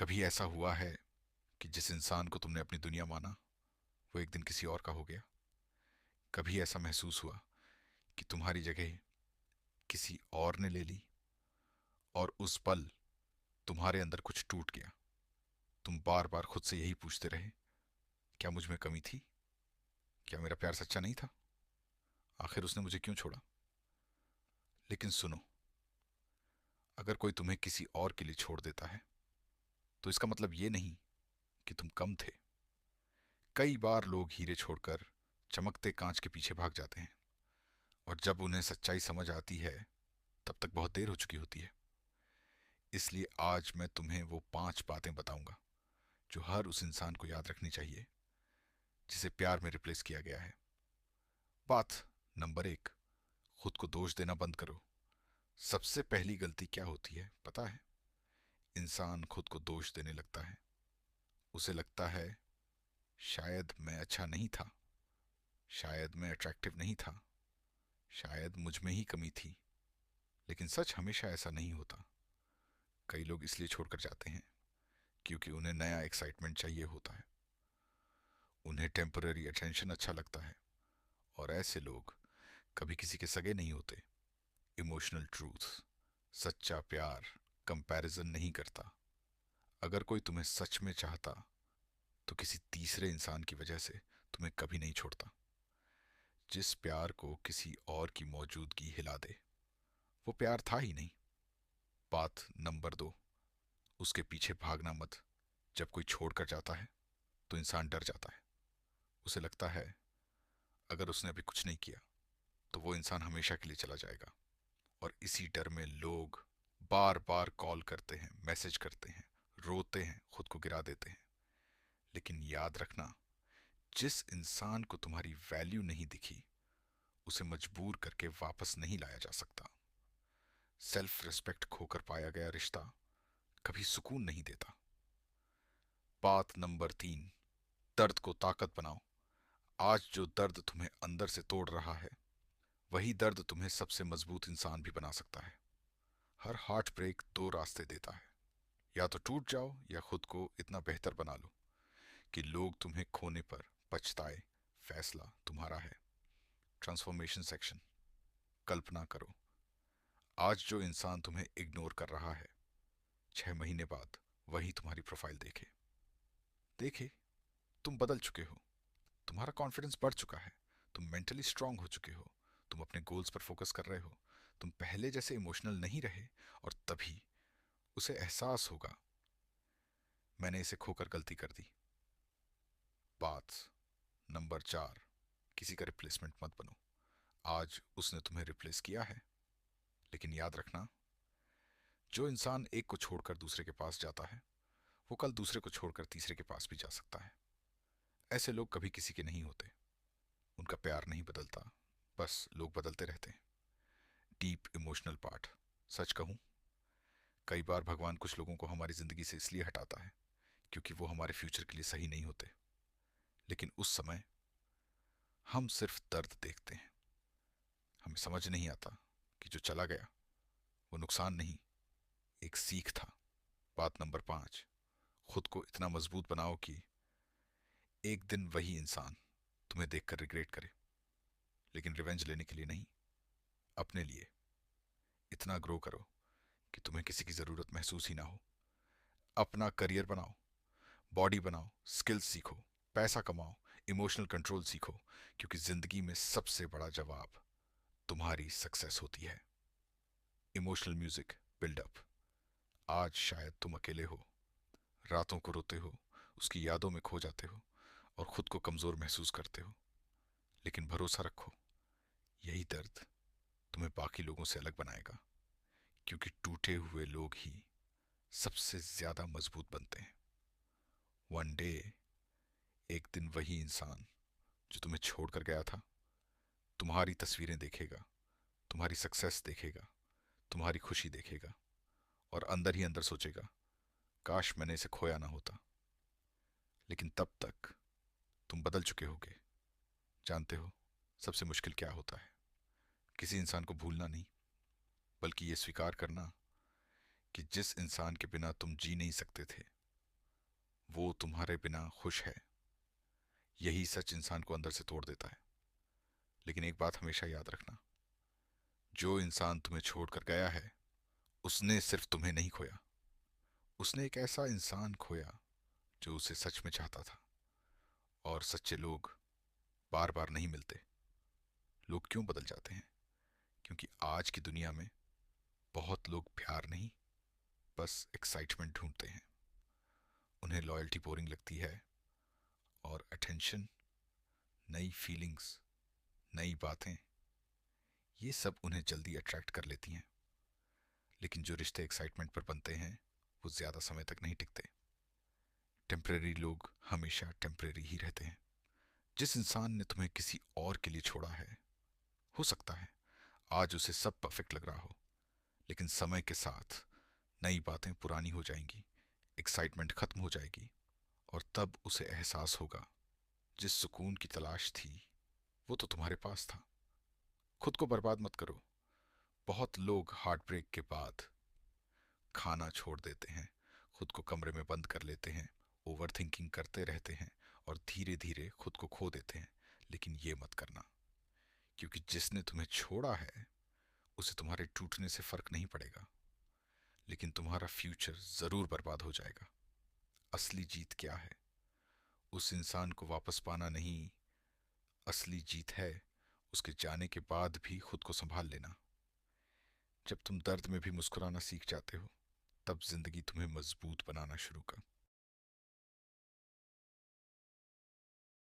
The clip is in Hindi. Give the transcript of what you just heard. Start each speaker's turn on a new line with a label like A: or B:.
A: कभी ऐसा हुआ है कि जिस इंसान को तुमने अपनी दुनिया माना वो एक दिन किसी और का हो गया? कभी ऐसा महसूस हुआ कि तुम्हारी जगह किसी और ने ले ली और उस पल तुम्हारे अंदर कुछ टूट गया? तुम बार बार खुद से यही पूछते रहे, क्या मुझ में कमी थी? क्या मेरा प्यार सच्चा नहीं था? आखिर उसने मुझे क्यों छोड़ा? लेकिन सुनो, अगर कोई तुम्हें किसी और के लिए छोड़ देता है तो इसका मतलब ये नहीं कि तुम कम थे। कई बार लोग हीरे छोड़कर चमकते कांच के पीछे भाग जाते हैं, और जब उन्हें सच्चाई समझ आती है तब तक बहुत देर हो चुकी होती है। इसलिए आज मैं तुम्हें वो 5 बातें बताऊंगा जो हर उस इंसान को याद रखनी चाहिए जिसे प्यार में रिप्लेस किया गया है। बात नंबर 1, खुद को दोष देना बंद करो। सबसे पहली गलती क्या होती है पता है? इंसान खुद को दोष देने लगता है। उसे लगता है, शायद मैं अच्छा नहीं था, शायद मैं अट्रैक्टिव नहीं था, शायद मुझ में ही कमी थी। लेकिन सच हमेशा ऐसा नहीं होता। कई लोग इसलिए छोड़कर जाते हैं क्योंकि उन्हें नया एक्साइटमेंट चाहिए होता है, उन्हें टेम्पररी अटेंशन अच्छा लगता है। और ऐसे लोग कभी किसी के सगे नहीं होते। इमोशनल ट्रूथ, सच्चा प्यार कंपैरिजन नहीं करता। अगर कोई तुम्हें सच में चाहता तो किसी तीसरे इंसान की वजह से तुम्हें कभी नहीं छोड़ता। जिस प्यार को किसी और की मौजूदगी हिला दे वो प्यार था ही नहीं। बात नंबर 2, उसके पीछे भागना मत। जब कोई छोड़ कर जाता है तो इंसान डर जाता है। उसे लगता है अगर उसने अभी कुछ नहीं किया तो वो इंसान हमेशा के लिए चला जाएगा। और इसी डर में लोग बार बार कॉल करते हैं, मैसेज करते हैं, रोते हैं, खुद को गिरा देते हैं। लेकिन याद रखना, जिस इंसान को तुम्हारी वैल्यू नहीं दिखी उसे मजबूर करके वापस नहीं लाया जा सकता। सेल्फ रिस्पेक्ट खोकर पाया गया रिश्ता कभी सुकून नहीं देता। बात नंबर 3, दर्द को ताकत बनाओ। आज जो दर्द तुम्हें अंदर से तोड़ रहा है वही दर्द तुम्हें सबसे मजबूत इंसान भी बना सकता है। हर हार्ट ब्रेक 2 रास्ते देता है, या तो टूट जाओ या खुद को इतना बेहतर बना लो कि लोग तुम्हें खोने पर पछताए। फैसला तुम्हारा है। Transformation section. कल्पना करो, आज जो इंसान तुम्हें इग्नोर कर रहा है 6 महीने बाद वही तुम्हारी प्रोफाइल देखे। देखे, तुम बदल चुके हो, तुम्हारा कॉन्फिडेंस बढ़ चुका है, तुम मेंटली स्ट्रांग हो चुके हो, तुम अपने गोल्स पर फोकस कर रहे हो, तुम पहले जैसे इमोशनल नहीं रहे। और तभी उसे एहसास होगा, मैंने इसे खोकर गलती कर दी। बात नंबर 4, किसी का रिप्लेसमेंट मत बनो। आज उसने तुम्हें रिप्लेस किया है, लेकिन याद रखना, जो इंसान एक को छोड़कर दूसरे के पास जाता है वो कल दूसरे को छोड़कर तीसरे के पास भी जा सकता है। ऐसे लोग कभी किसी के नहीं होते। उनका प्यार नहीं बदलता, बस लोग बदलते रहते हैं। Deep emotional part. सच कहूं, कई बार भगवान कुछ लोगों को हमारी जिंदगी से इसलिए हटाता है क्योंकि वो हमारे फ्यूचर के लिए सही नहीं होते। लेकिन उस समय हम सिर्फ दर्द देखते हैं। हमें समझ नहीं आता कि जो चला गया वो नुकसान नहीं, एक सीख था। बात नंबर 5, खुद को इतना मजबूत बनाओ कि एक दिन वही इंसान तुम्हें देखकर रिग्रेट करे। लेकिन रिवेंज लेने के लिए नहीं, अपने लिए। इतना ग्रो करो कि तुम्हें किसी की जरूरत महसूस ही ना हो। अपना करियर बनाओ, बॉडी बनाओ, स्किल्स सीखो, पैसा कमाओ, इमोशनल कंट्रोल सीखो, क्योंकि जिंदगी में सबसे बड़ा जवाब तुम्हारी सक्सेस होती है। Emotional music buildup. आज शायद तुम अकेले हो, रातों को रोते हो, उसकी यादों में खो जाते हो और खुद को कमजोर महसूस करते हो। लेकिन भरोसा रखो, यही दर्द तुम्हें बाकी लोगों से अलग बनाएगा, क्योंकि टूटे हुए लोग ही सबसे ज्यादा मजबूत बनते हैं। वन डे, एक दिन वही इंसान जो तुम्हें छोड़कर गया था तुम्हारी तस्वीरें देखेगा, तुम्हारी सक्सेस देखेगा, तुम्हारी खुशी देखेगा, और अंदर ही अंदर सोचेगा, काश मैंने इसे खोया ना होता। लेकिन तब तक तुम बदल चुके होगे। जानते हो सबसे मुश्किल क्या होता है? किसी इंसान को भूलना नहीं, बल्कि ये स्वीकार करना कि जिस इंसान के बिना तुम जी नहीं सकते थे वो तुम्हारे बिना खुश है। यही सच इंसान को अंदर से तोड़ देता है। लेकिन एक बात हमेशा याद रखना, जो इंसान तुम्हें छोड़कर गया है उसने सिर्फ तुम्हें नहीं खोया, उसने एक ऐसा इंसान खोया जो उसे सच में चाहता था। और सच्चे लोग बार बार नहीं मिलते। लोग क्यों बदल जाते हैं? क्योंकि आज की दुनिया में बहुत लोग प्यार नहीं, बस एक्साइटमेंट ढूंढते हैं। उन्हें लॉयल्टी बोरिंग लगती है, और अटेंशन, नई फीलिंग्स, नई बातें, ये सब उन्हें जल्दी अट्रैक्ट कर लेती हैं। लेकिन जो रिश्ते एक्साइटमेंट पर बनते हैं वो ज़्यादा समय तक नहीं टिकते। टेम्परेरी लोग हमेशा टेम्परेरी ही रहते हैं। जिस इंसान ने तुम्हें किसी और के लिए छोड़ा है, हो सकता है आज उसे सब परफेक्ट लग रहा हो, लेकिन समय के साथ नई बातें पुरानी हो जाएंगी, एक्साइटमेंट खत्म हो जाएगी, और तब उसे एहसास होगा जिस सुकून की तलाश थी वो तो तुम्हारे पास था। खुद को बर्बाद मत करो। बहुत लोग हार्ट ब्रेक के बाद खाना छोड़ देते हैं, खुद को कमरे में बंद कर लेते हैं, ओवर थिंकिंग करते रहते हैं, और धीरे धीरे खुद को खो देते हैं। लेकिन ये मत करना, क्योंकि जिसने तुम्हें छोड़ा है उसे तुम्हारे टूटने से फर्क नहीं पड़ेगा, लेकिन तुम्हारा फ्यूचर जरूर बर्बाद हो जाएगा। असली जीत क्या है? उस इंसान को वापस पाना नहीं, असली जीत है उसके जाने के बाद भी खुद को संभाल लेना। जब तुम दर्द में भी मुस्कुराना सीख जाते हो, तब जिंदगी तुम्हें मजबूत बनाना शुरू कर